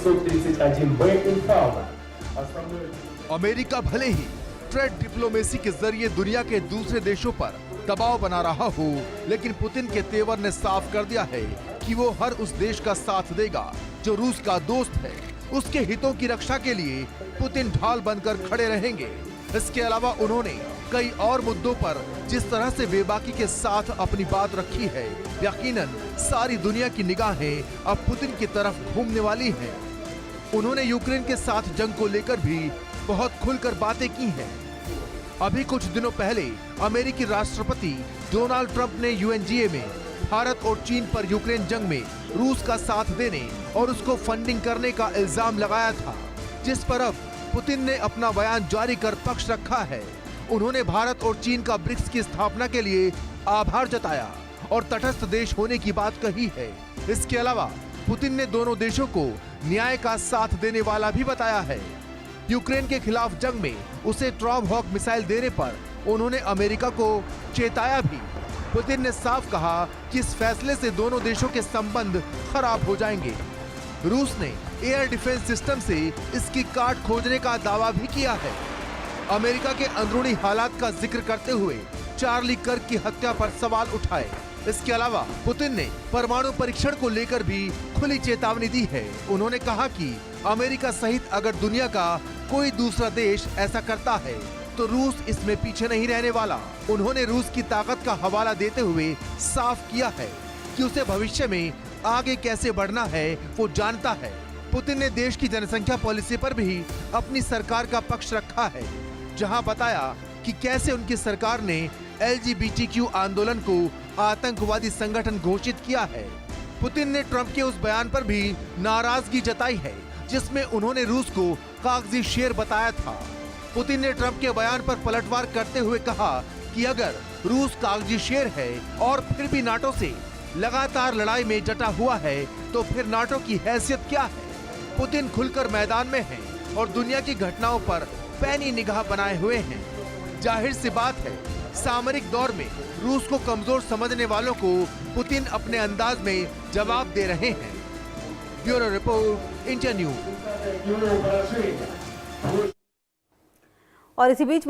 531Б Инфауна. America भले ही trade diplomacy के जरिए दुनिया के दूसरे देशों पर दबाव बना रहा हो, लेकिन पुतिन के तेवर ने साफ कर दिया है कि वो हर उस देश का साथ देगा जो रूस का दोस्त है। उसके हितों की रक्षा के लिए पुतिन ढाल बनकर खड़े रहेंगे। इसके अलावा उन्होंने कई और मुद्दों पर जिस तरह से बेबाकी के साथ अपनी बात रखी है, यकीनन सारी दुनिया की निगाहें अब पुतिन की तरफ घूमने वाली हैं। उन्होंने यूक्रेन के साथ जंग को लेकर भी बहुत खुलकर बातें की हैं। अभी कुछ दिनों पहले अमेरिकी राष्ट्रपति डोनाल्ड ट्रंप ने यूएनजीए में भारत और चीन पर यूक्रेन जंग में रूस का साथ देने और उसको फंडिंग करने का इल्जाम लगाया था, जिस पर अब पुतिन ने अपना बयान जारी कर पक्ष रखा है। उन्होंने भारत और चीन का ब्रिक्स की स्थापना के लिए आभार जताया और तटस्थ देश होने की बात कही है। इसके अलावा पुतिन ने दोनों देशों को न्याय का साथ देने वाला भी बताया है। यूक्रेन के खिलाफ जंग में उसे टॉमहॉक मिसाइल देने पर उन्होंने अमेरिका को चेताया भी। पुतिन ने साफ कहा कि इस फैसले से दोनों देशों के संबंध खराब हो जाएंगे। रूस ने एयर डिफेंस सिस्टम से इसकी काट खोजने का दावा भी किया है। अमेरिका के अंदरूनी हालात का जिक्र करते हुए चार्ली कर्क की हत्या पर सवाल उठाए। इसके अलावा पुतिन ने परमाणु परीक्षण को लेकर भी खुली चेतावनी दी है। उन्होंने कहा कि अमेरिका सहित अगर दुनिया का कोई दूसरा देश ऐसा करता है तो रूस इसमें पीछे नहीं रहने वाला। उन्होंने रूस की ताकत का हवाला देते हुए साफ किया है कि उसे भविष्य में आगे कैसे बढ़ना है वो जानता है। पुतिन ने देश की जनसंख्या पॉलिसी पर भी अपनी सरकार का पक्ष रखा है, जहां बताया कि कैसे उनकी सरकार ने LGBTQ आंदोलन को आतंकवादी संगठन घोषित किया है। पुतिन ने ट्रंप के उस बयान पर भी नाराजगी जताई है जिसमें उन्होंने रूस को कागजी शेर बताया था। पुतिन ने ट्रंप के बयान पर पलटवार करते हुए कहा कि अगर रूस कागजी शेर है और फिर भी नाटो से लगातार लड़ाई में डटा हुआ है तो फिर नाटो की हैसियत क्या है। पुतिन खुलकर मैदान में है और दुनिया की घटनाओं पर पैनी निगाह बनाए हुए हैं। जाहिर सी बात है, सामरिक दौर में रूस को कमजोर समझने वालों को पुतिन अपने अंदाज में जवाब दे रहे हैं। Bureau report, India news. और इसी बीच